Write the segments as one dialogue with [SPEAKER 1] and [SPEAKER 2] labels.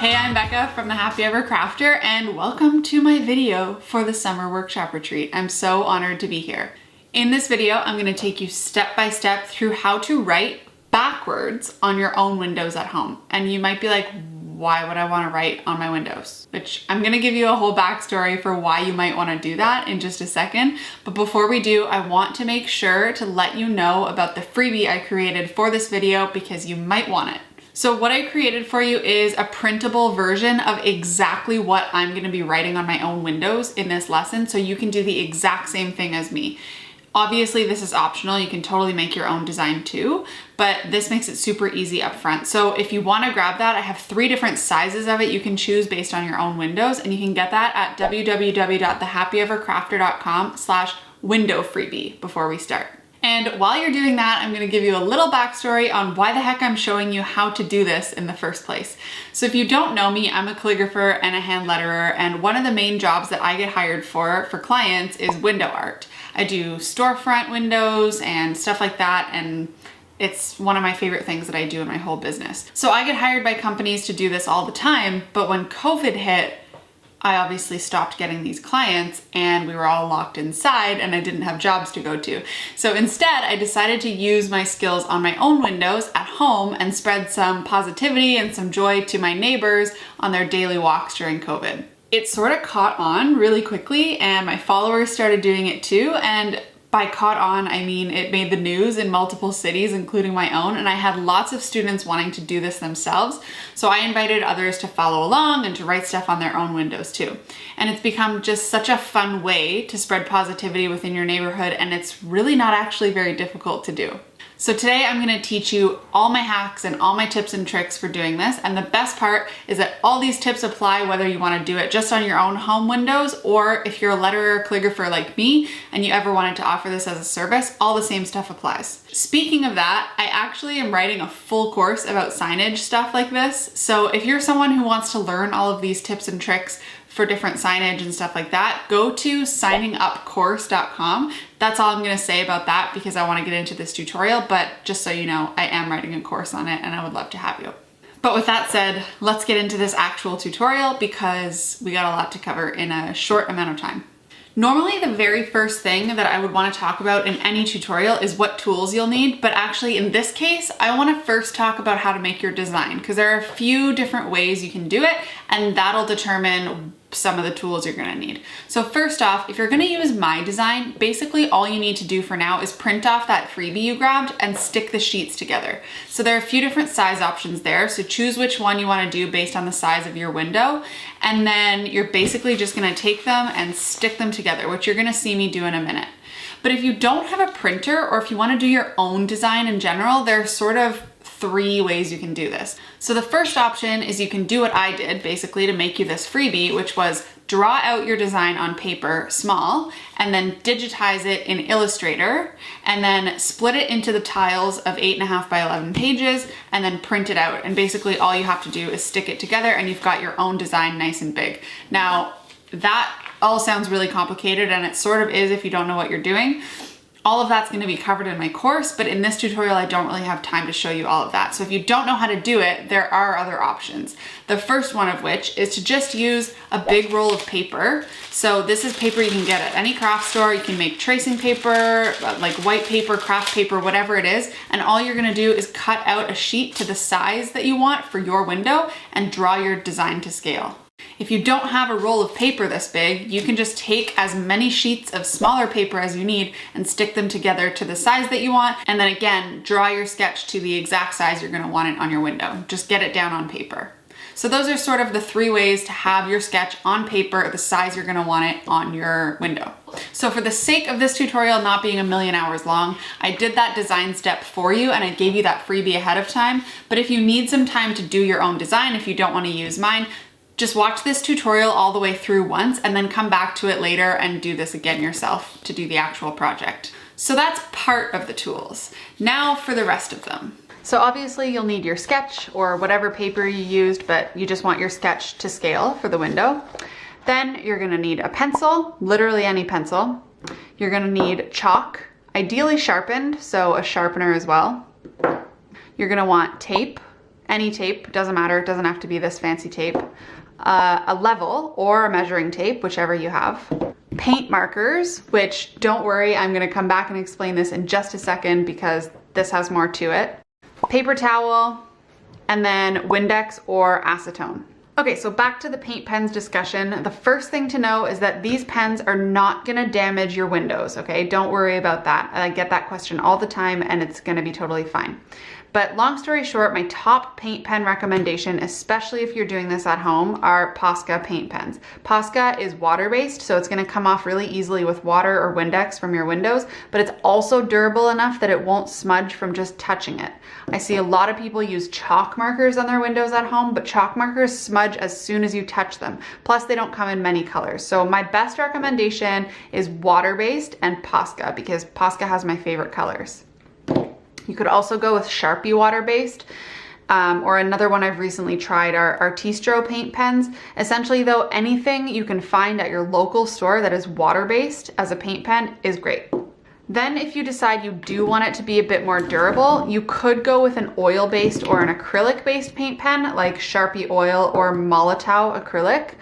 [SPEAKER 1] Hey, I'm Becca from the Happy Ever Crafter, and welcome to my video for the summer workshop retreat. I'm so honored to be here. In this video, I'm going to take you step by step through how to write backwards on your own windows at home. And you might be like, why would I want to write on my windows? Which I'm going to give you a whole backstory for why you might want to do that in just a second. But before we do, I want to make sure to let you know about the freebie I created for this video because you might want it. So what I created for you is a printable version of exactly what I'm going to be writing on my own windows in this lesson, so you can do the exact same thing as me. Obviously, this is optional. You can totally make your own design too, but this makes it super easy up front. So if you want to grab that, I have 3 different sizes of it you can choose based on your own windows, and you can get that at www.thehappyevercrafter.com/window freebie before we start. And while you're doing that, I'm going to give you a little backstory on why the heck I'm showing you how to do this in the first place. So if you don't know me, I'm a calligrapher and a hand letterer, and one of the main jobs that I get hired for clients is window art. I do storefront windows and stuff like that, and it's one of my favorite things that I do in my whole business. So I get hired by companies to do this all the time, but when COVID hit, I obviously stopped getting these clients and we were all locked inside and I didn't have jobs to go to. So instead, I decided to use my skills on my own windows at home and spread some positivity and some joy to my neighbors on their daily walks during COVID. It sort of caught on really quickly and my followers started doing it too. And by caught on, I mean it made the news in multiple cities, including my own, and I had lots of students wanting to do this themselves. So I invited others to follow along and to write stuff on their own windows too. And it's become just such a fun way to spread positivity within your neighborhood, and it's really not actually very difficult to do. So today I'm going to teach you all my hacks and all my tips and tricks for doing this. And the best part is that all these tips apply whether you want to do it just on your own home windows or if you're a letterer, calligrapher like me and you ever wanted to offer this as a service, all the same stuff applies. Speaking of that, I actually am writing a full course about signage stuff like this. So if you're someone who wants to learn all of these tips and tricks for different signage and stuff like that, go to signingupcourse.com. That's all I'm going to say about that because I want to get into this tutorial, but just so you know, I am writing a course on it and I would love to have you. But with that said, let's get into this actual tutorial because we got a lot to cover in a short amount of time. Normally, the very first thing that I would want to talk about in any tutorial is what tools you'll need, but actually in this case, I want to first talk about how to make your design because there are a few different ways you can do it and that'll determine some of the tools you're going to need. So first off, if you're going to use my design, basically all you need to do for now is print off that freebie you grabbed and stick the sheets together. So there are a few different size options there, so choose which one you want to do based on the size of your window, and then you're basically just going to take them and stick them together, which you're going to see me do in a minute. But if you don't have a printer or if you want to do your own design in general, there are sort of 3 ways you can do this. So the first option is you can do what I did basically to make you this freebie, which was draw out your design on paper small and then digitize it in Illustrator and then split it into the tiles of 8.5 by 11 pages and then print it out. And basically all you have to do is stick it together and you've got your own design nice and big. Now that all sounds really complicated and it sort of is if you don't know what you're doing. All of that's going to be covered in my course, but in this tutorial, I don't really have time to show you all of that. So if you don't know how to do it, there are other options. The first one of which is to just use a big roll of paper. So this is paper you can get at any craft store. You can make tracing paper, like white paper, craft paper, whatever it is. And all you're going to do is cut out a sheet to the size that you want for your window and draw your design to scale. If you don't have a roll of paper this big, you can just take as many sheets of smaller paper as you need and stick them together to the size that you want. And then again, draw your sketch to the exact size you're going to want it on your window. Just get it down on paper. So those are sort of the 3 ways to have your sketch on paper the size you're going to want it on your window. So for the sake of this tutorial not being a million hours long, I did that design step for you and I gave you that freebie ahead of time. But if you need some time to do your own design, if you don't want to use mine, just watch this tutorial all the way through once and then come back to it later and do this again yourself to do the actual project. So that's part of the tools. Now for the rest of them. So obviously you'll need your sketch or whatever paper you used, but you just want your sketch to scale for the window. Then you're gonna need a pencil, literally any pencil. You're gonna need chalk, ideally sharpened, so a sharpener as well. You're gonna want tape any tape, doesn't matter, it doesn't have to be this fancy tape, a level or a measuring tape, whichever you have, paint markers, which don't worry, I'm gonna come back and explain this in just a second because this has more to it, paper towel, and then Windex or acetone. Okay, so back to the paint pens discussion. The first thing to know is that these pens are not gonna damage your windows, okay? Don't worry about that. I get that question all the time and it's gonna be totally fine. But long story short, my top paint pen recommendation, especially if you're doing this at home, are Posca paint pens. Posca is water-based, so it's gonna come off really easily with water or Windex from your windows, but it's also durable enough that it won't smudge from just touching it. I see a lot of people use chalk markers on their windows at home, but chalk markers smudge as soon as you touch them. Plus, they don't come in many colors. So my best recommendation is water-based and Posca, because Posca has my favorite colors. You could also go with Sharpie water-based, or another one I've recently tried are Artistro paint pens. Essentially though, anything you can find at your local store that is water-based as a paint pen is great. Then if you decide you do want it to be a bit more durable, you could go with an oil-based or an acrylic-based paint pen like Sharpie oil or Molotow acrylic.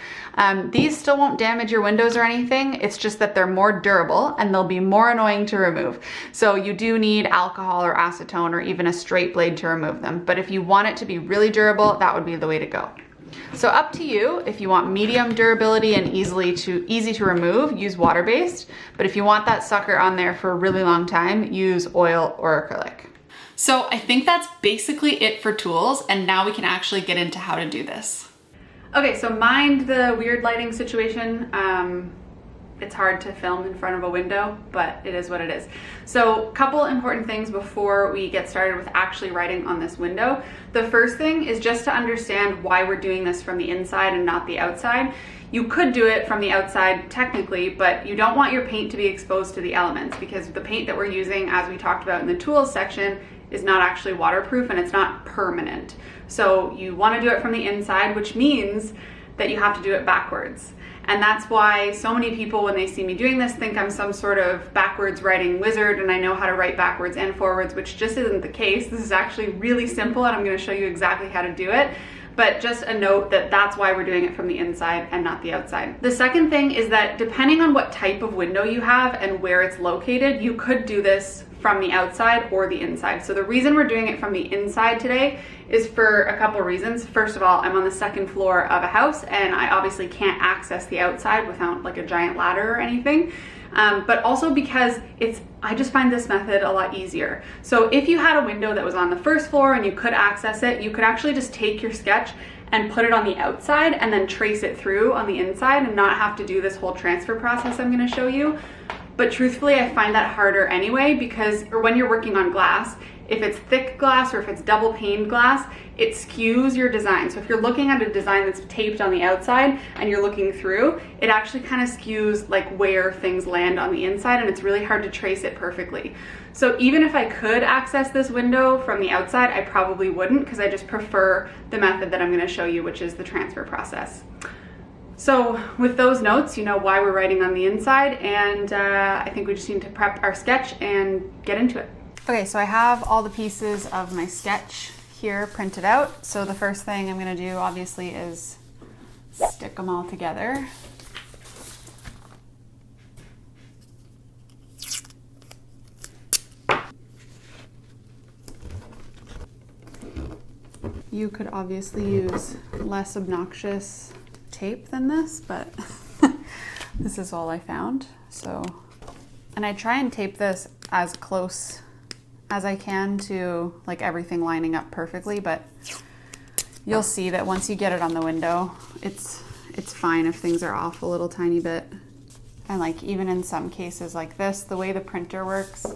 [SPEAKER 1] These still won't damage your windows or anything, it's just that they're more durable and they'll be more annoying to remove. So you do need alcohol or acetone or even a straight blade to remove them. But if you want it to be really durable, that would be the way to go. So up to you. If you want medium durability and easy to remove, use water-based. But if you want that sucker on there for a really long time, use oil or acrylic. So I think that's basically it for tools, and now we can actually get into how to do this. Okay, so mind the weird lighting situation. It's hard to film in front of a window, but it is what it is. So a couple important things before we get started with actually writing on this window. The first thing is just to understand why we're doing this from the inside and not the outside. You could do it from the outside technically, but you don't want your paint to be exposed to the elements because the paint that we're using, as we talked about in the tools section, is not actually waterproof and it's not permanent. So you want to do it from the inside, which means that you have to do it backwards. And that's why so many people, when they see me doing this, think I'm some sort of backwards writing wizard and I know how to write backwards and forwards, which just isn't the case. This is actually really simple and I'm going to show you exactly how to do it. But just a note that that's why we're doing it from the inside and not the outside. The second thing is that depending on what type of window you have and where it's located, you could do this from the outside or the inside. So the reason we're doing it from the inside today is for a couple reasons. First of all, I'm on the second floor of a house and I obviously can't access the outside without like a giant ladder or anything. But also because I just find this method a lot easier. So if you had a window that was on the first floor and you could access it, you could actually just take your sketch and put it on the outside and then trace it through on the inside and not have to do this whole transfer process I'm gonna show you. But truthfully, I find that harder anyway because when you're working on glass, if it's thick glass or if it's double paned glass, it skews your design. So if you're looking at a design that's taped on the outside and you're looking through, it actually kind of skews like where things land on the inside and it's really hard to trace it perfectly. So even if I could access this window from the outside, I probably wouldn't because I just prefer the method that I'm going to show you, which is the transfer process. So with those notes, you know why we're writing on the inside, and I think we just need to prep our sketch and get into it. Okay, so I have all the pieces of my sketch here printed out. So the first thing I'm gonna do obviously is stick them all together. You could obviously use less obnoxious tape than this, but this is all I found. So, and I try and tape this as close as I can to like everything lining up perfectly, but you'll see that once you get it on the window, it's fine if things are off a little tiny bit. And like even in some cases like this, the way the printer works,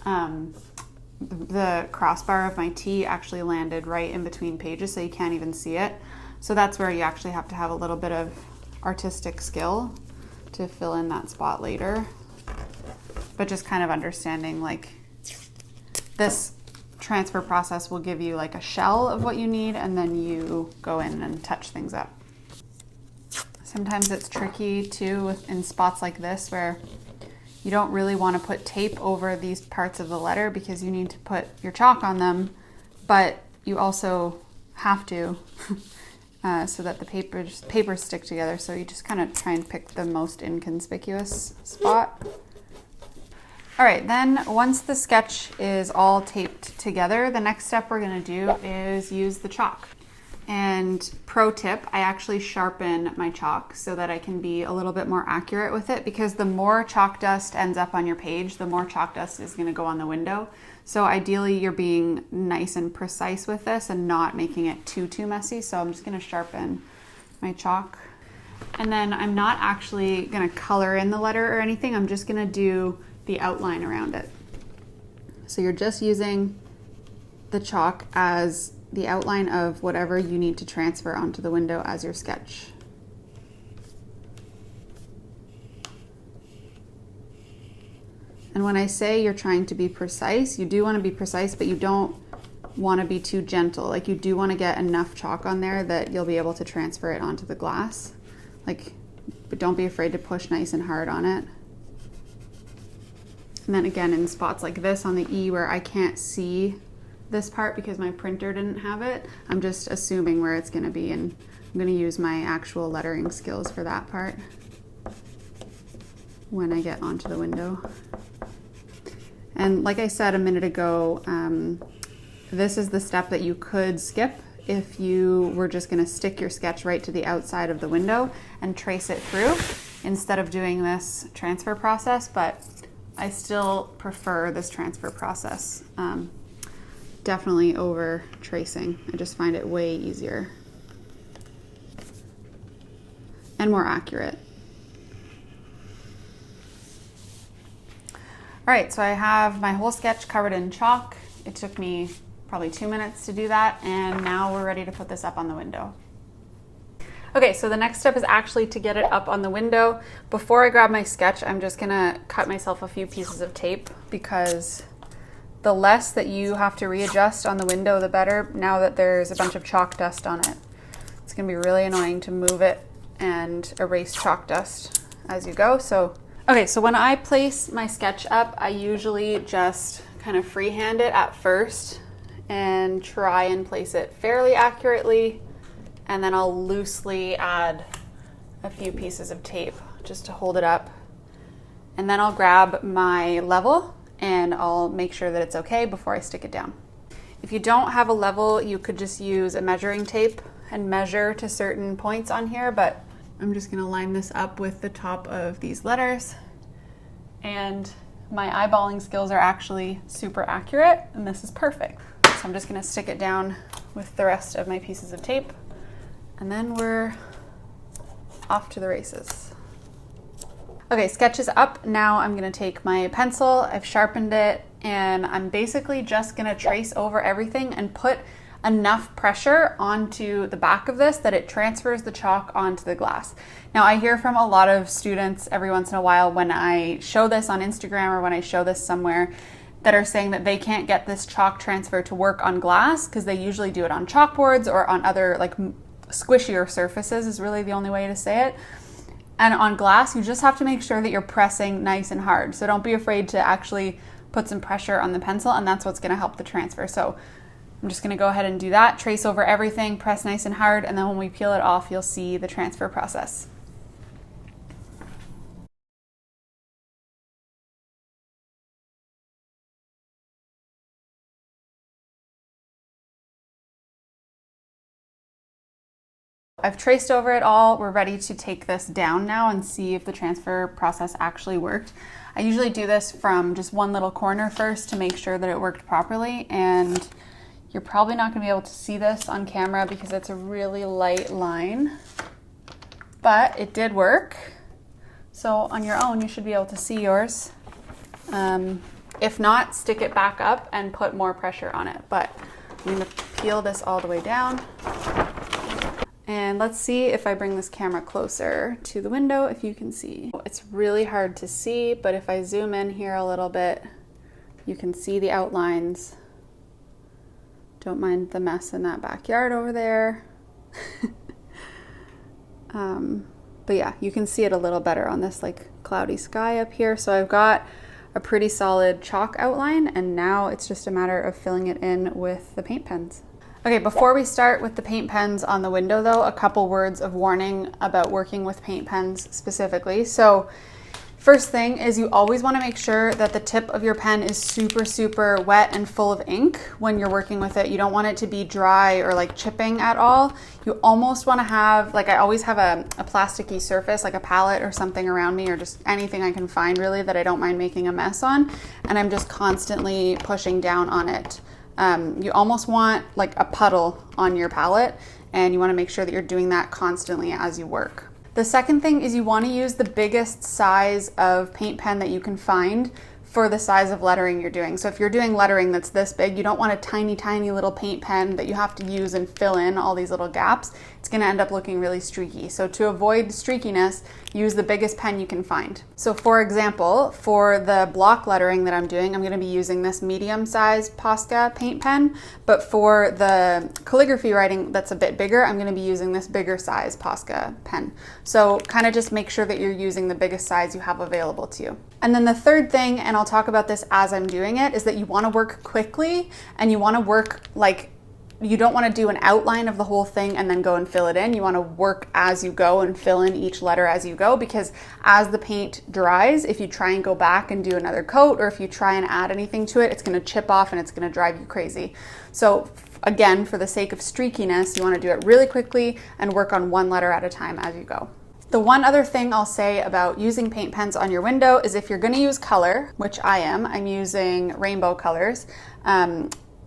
[SPEAKER 1] the crossbar of my T actually landed right in between pages, so you can't even see it. So that's where you actually have to have a little bit of artistic skill to fill in that spot later. But just kind of understanding like this transfer process will give you like a shell of what you need and then you go in and touch things up. Sometimes it's tricky too in spots like this where you don't really want to put tape over these parts of the letter because you need to put your chalk on them, but you also have to so that the papers stick together. So you just kind of try and pick the most inconspicuous spot. All right, then once the sketch is all taped together, the next step we're gonna do is use the chalk. And pro tip, I actually sharpen my chalk so that I can be a little bit more accurate with it, because the more chalk dust ends up on your page, the more chalk dust is gonna go on the window. So ideally you're being nice and precise with this and not making it too messy. So I'm just gonna sharpen my chalk. And then I'm not actually gonna color in the letter or anything. I'm just gonna do the outline around it. So you're just using the chalk as the outline of whatever you need to transfer onto the window as your sketch. And when I say you're trying to be precise, you do want to be precise, but you don't want to be too gentle. Like, you do want to get enough chalk on there that you'll be able to transfer it onto the glass. Like, but don't be afraid to push nice and hard on it. And then again, in spots like this on the E where I can't see this part because my printer didn't have it, I'm just assuming where it's gonna be, and I'm gonna use my actual lettering skills for that part when I get onto the window. And like I said a minute ago, this is the step that you could skip if you were just gonna stick your sketch right to the outside of the window and trace it through instead of doing this transfer process, but I still prefer this transfer process. Definitely over tracing. I just find it way easier and more accurate. All right, so I have my whole sketch covered in chalk. It took me probably 2 minutes to do that, and now we're ready to put this up on the window. Okay, so the next step is actually to get it up on the window. Before I grab my sketch, I'm just gonna cut myself a few pieces of tape, because the less that you have to readjust on the window, the better, now that there's a bunch of chalk dust on it. It's gonna be really annoying to move it and erase chalk dust as you go. Okay, so when I place my sketch up, I usually just kind of freehand it at first and try and place it fairly accurately, and then I'll loosely add a few pieces of tape just to hold it up. And then I'll grab my level and I'll make sure that it's okay before I stick it down. If you don't have a level, you could just use a measuring tape and measure to certain points on here, but I'm just gonna line this up with the top of these letters. And my eyeballing skills are actually super accurate, and this is perfect. So I'm just gonna stick it down with the rest of my pieces of tape, and then we're off to the races. Okay, sketch is up. Now I'm gonna take my pencil, I've sharpened it, and I'm basically just gonna trace over everything and put enough pressure onto the back of this that it transfers the chalk onto the glass. Now, I hear from a lot of students every once in a while when I show this on Instagram or when I show this somewhere, that are saying that they can't get this chalk transfer to work on glass because they usually do it on chalkboards or on other like squishier surfaces is really the only way to say it. And on glass, you just have to make sure that you're pressing nice and hard. So don't be afraid to actually put some pressure on the pencil, and that's what's gonna help the transfer. So I'm just gonna go ahead and do that, trace over everything, press nice and hard, and then when we peel it off, you'll see the transfer process. I've traced over it all. We're ready to take this down now and see if the transfer process actually worked. I usually do this from just one little corner first to make sure that it worked properly, and you're probably not going to be able to see this on camera because it's a really light line, but it did work. So on your own, you should be able to see yours. If not, stick it back up and put more pressure on it. But I'm going to peel this all the way down. And let's see if I bring this camera closer to the window, if you can see. It's really hard to see, but if I zoom in here a little bit, you can see the outlines. Don't mind the mess in that backyard over there. But yeah, you can see it a little better on this like cloudy sky up here. So I've got a pretty solid chalk outline, and now it's just a matter of filling it in with the paint pens. Okay, before we start with the paint pens on the window though, a couple words of warning about working with paint pens specifically. So first thing is you always want to make sure that the tip of your pen is super, super wet and full of ink when you're working with it. You don't want it to be dry or like chipping at all. You almost want to have, like I always have a plasticky surface, like a palette or something around me, or just anything I can find really that I don't mind making a mess on. And I'm just constantly pushing down on it. You almost want like a puddle on your palette, and you want to make sure that you're doing that constantly as you work. The second thing is you want to use the biggest size of paint pen that you can find for the size of lettering you're doing. So if you're doing lettering that's this big, you don't want a tiny, tiny little paint pen that you have to use and fill in all these little gaps. It's going to end up looking really streaky. So to avoid streakiness, use the biggest pen you can find. So for example, for the block lettering that I'm doing, I'm going to be using this medium-sized Posca paint pen, but for the calligraphy writing that's a bit bigger, I'm going to be using this bigger size Posca pen. So kind of just make sure that you're using the biggest size you have available to you. And then the third thing, and I'll talk about this as I'm doing it, is that you want to work quickly, and you want to work like, you don't want to do an outline of the whole thing and then go and fill it in. You want to work as you go and fill in each letter as you go, because as the paint dries, if you try and go back and do another coat, or if you try and add anything to it, it's going to chip off and it's going to drive you crazy. So again, for the sake of streakiness, you want to do it really quickly and work on one letter at a time as you go. The one other thing I'll say about using paint pens on your window is if you're going to use color, which I'm using rainbow colors,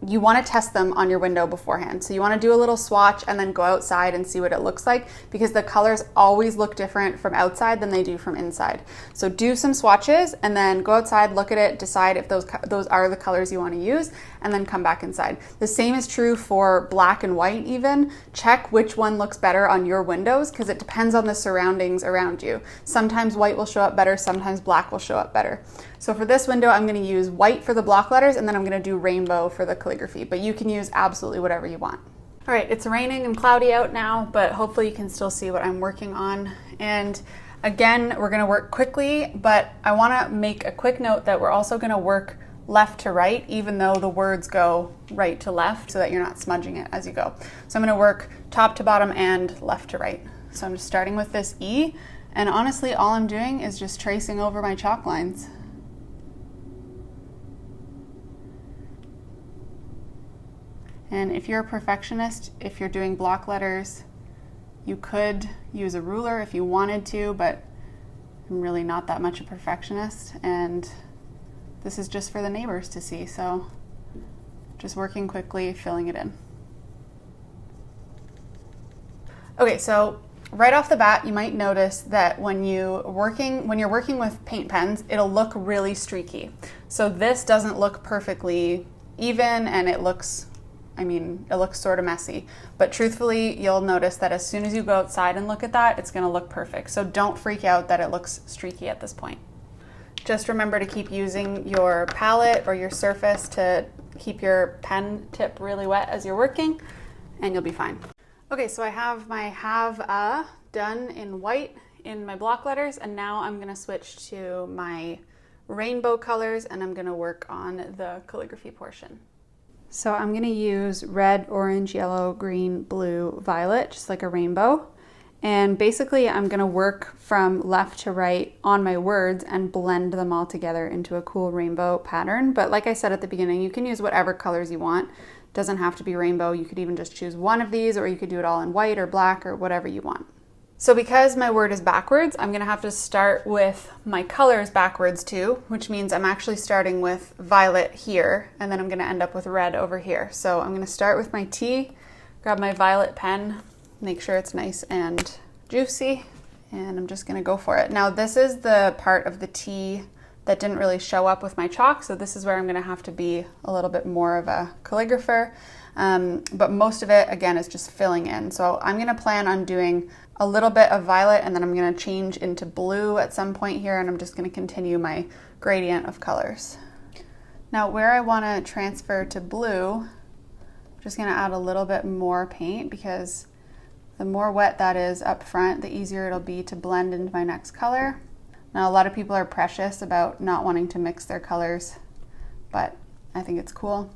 [SPEAKER 1] you want to test them on your window beforehand. So you want to do a little swatch and then go outside and see what it looks like, because the colors always look different from outside than they do from inside. So do some swatches and then go outside, look at it, decide if those are the colors you want to use, and then come back inside. The same is true for black and white even. Check which one looks better on your windows, because it depends on the surroundings around you. Sometimes white will show up better, sometimes black will show up better. So for this window, I'm going to use white for the block letters, and then I'm going to do rainbow for the calligraphy, but you can use absolutely whatever you want. All right, it's raining and cloudy out now, but hopefully you can still see what I'm working on. And again, we're going to work quickly, but I want to make a quick note that we're also going to work left to right, even though the words go right to left, so that you're not smudging it as you go. So I'm going to work top to bottom and left to right. So I'm just starting with this E, and honestly, all I'm doing is just tracing over my chalk lines. And if you're a perfectionist, if you're doing block letters, you could use a ruler if you wanted to, but I'm really not that much a perfectionist, and this is just for the neighbors to see, so just working quickly, filling it in. Okay, so right off the bat, you might notice that when you're working with paint pens, it'll look really streaky. So this doesn't look perfectly even, and it looks sort of messy, but truthfully, you'll notice that as soon as you go outside and look at that, it's going to look perfect. So don't freak out that it looks streaky at this point. Just remember to keep using your palette or your surface to keep your pen tip really wet as you're working, and you'll be fine. Okay, so I have my done in white in my block letters, and now I'm going to switch to my rainbow colors, and I'm going to work on the calligraphy portion. So I'm going to use red, orange, yellow, green, blue, violet, just like a rainbow. And basically I'm going to work from left to right on my words and blend them all together into a cool rainbow pattern. But like I said at the beginning, you can use whatever colors you want. It doesn't have to be rainbow. You could even just choose one of these, or you could do it all in white or black or whatever you want. So because my word is backwards, I'm going to have to start with my colors backwards too, which means I'm actually starting with violet here, and then I'm going to end up with red over here. So I'm going to start with my T, grab my violet pen, make sure it's nice and juicy, and I'm just going to go for it. Now this is the part of the T that didn't really show up with my chalk, so this is where I'm going to have to be a little bit more of a calligrapher. But most of it, again, is just filling in. So I'm going to plan on doing a little bit of violet, and then I'm going to change into blue at some point here, and I'm just going to continue my gradient of colors. Now where I want to transfer to blue, I'm just going to add a little bit more paint, because the more wet that is up front, the easier it'll be to blend into my next color. Now a lot of people are precious about not wanting to mix their colors, but I think it's cool.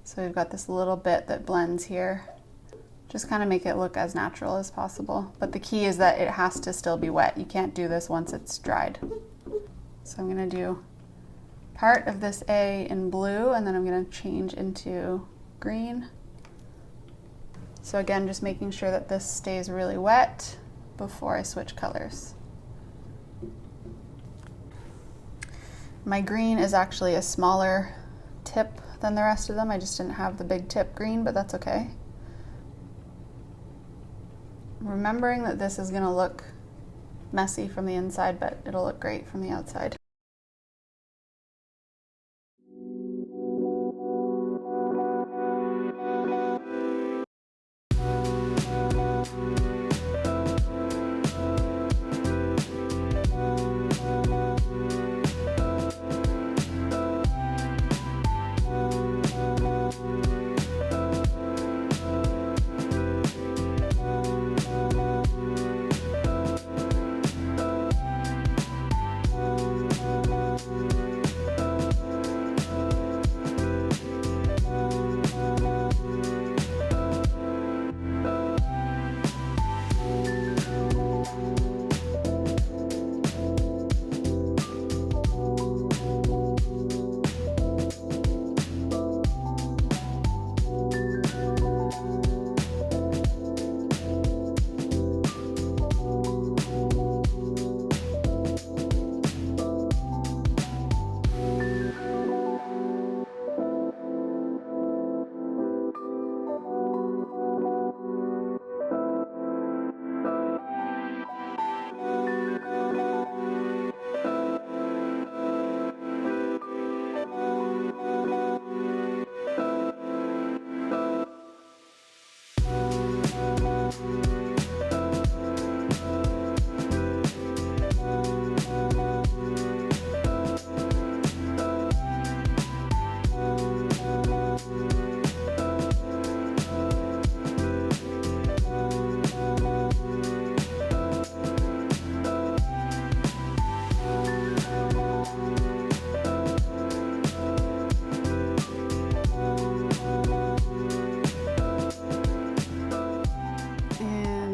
[SPEAKER 1] So we've got this little bit that blends here. Just kind of make it look as natural as possible. But the key is that it has to still be wet. You can't do this once it's dried. So I'm gonna do part of this A in blue, and then I'm gonna change into green. So again, just making sure that this stays really wet before I switch colors. My green is actually a smaller tip than the rest of them. I just didn't have the big tip green, but that's okay. Remembering that this is gonna look messy from the inside, but it'll look great from the outside.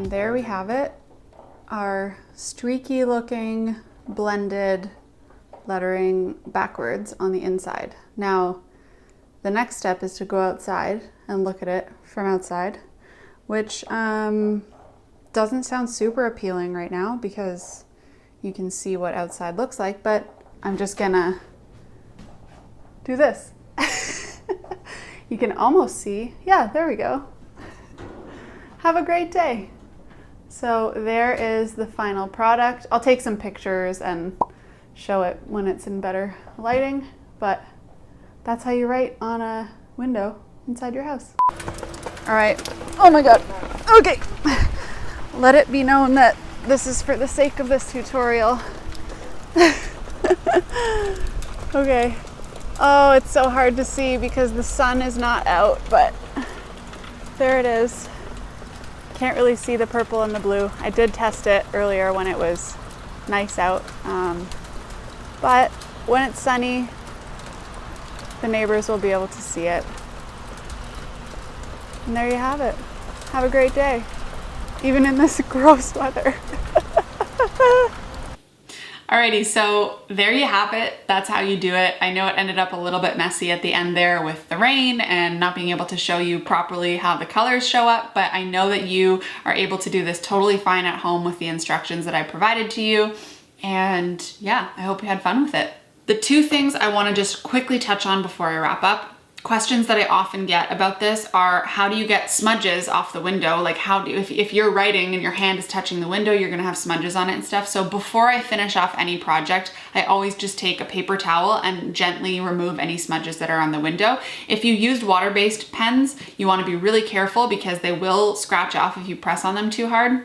[SPEAKER 1] There we have it, our streaky looking blended lettering backwards on the inside. Now, the next step is to go outside and look at it from outside, which doesn't sound super appealing right now because you can see what outside looks like, but I'm just gonna do this. You can almost see, yeah, there we go. Have a great day. So there is the final product. I'll take some pictures and show it when it's in better lighting, but that's how you write on a window inside your house. All right, oh my God, okay. Let it be known that this is for the sake of this tutorial. Okay, oh, it's so hard to see because the sun is not out, but there it is. Can't really see the purple and the blue. I did test it earlier when it was nice out, but when it's sunny, the neighbors will be able to see it. And there you have it. Have a great day, even in this gross weather. Alrighty, so there you have it. That's how you do it. I know it ended up a little bit messy at the end there with the rain and not being able to show you properly how the colors show up, but I know that you are able to do this totally fine at home with the instructions that I provided to you. And yeah, I hope you had fun with it. The two things I want to just quickly touch on before I wrap up. Questions that I often get about this are, how do you get smudges off the window? Like if you're writing and your hand is touching the window, you're gonna have smudges on it and stuff. So before I finish off any project, I always just take a paper towel and gently remove any smudges that are on the window. If you used water-based pens, you wanna be really careful because they will scratch off if you press on them too hard.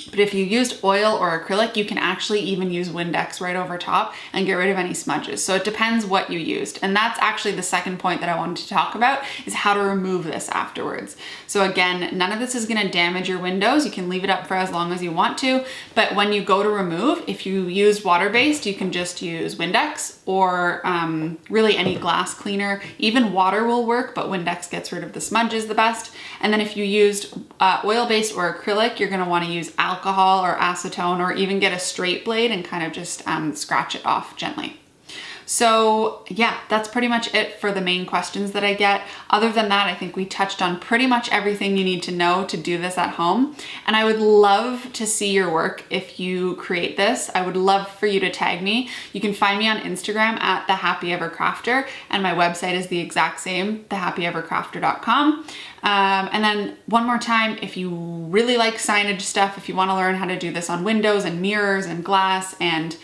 [SPEAKER 1] But if you used oil or acrylic, you can actually even use Windex right over top and get rid of any smudges. So it depends what you used. And that's actually the second point that I wanted to talk about, is how to remove this afterwards. So again, none of this is gonna damage your windows. You can leave it up for as long as you want to, but when you go to remove, if you use water-based, you can just use Windex or really any glass cleaner. Even water will work, but Windex gets rid of the smudges the best. And then if you used oil-based or acrylic, you're gonna wanna use alcohol or acetone, or even get a straight blade and kind of just scratch it off gently. So yeah, that's pretty much it for the main questions that I get. Other than that, I think we touched on pretty much everything you need to know to do this at home. And I would love to see your work if you create this. I would love for you to tag me. You can find me on Instagram at thehappyevercrafter, and my website is the exact same, thehappyevercrafter.com. And then one more time, if you really like signage stuff, if you want to learn how to do this on windows and mirrors and glass and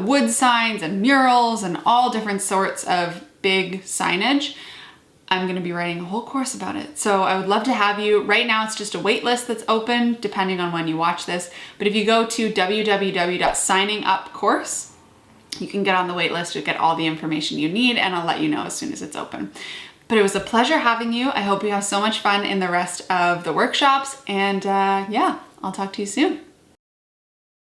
[SPEAKER 1] wood signs and murals and all different sorts of big signage, I'm going to be writing a whole course about it. So I would love to have you. Right now it's just a wait list that's open depending on when you watch this. But if you go to www.signingupcourse, you can get on the wait list to get all the information you need, and I'll let you know as soon as it's open. But it was a pleasure having you. I hope you have so much fun in the rest of the workshops, and yeah, I'll talk to you soon.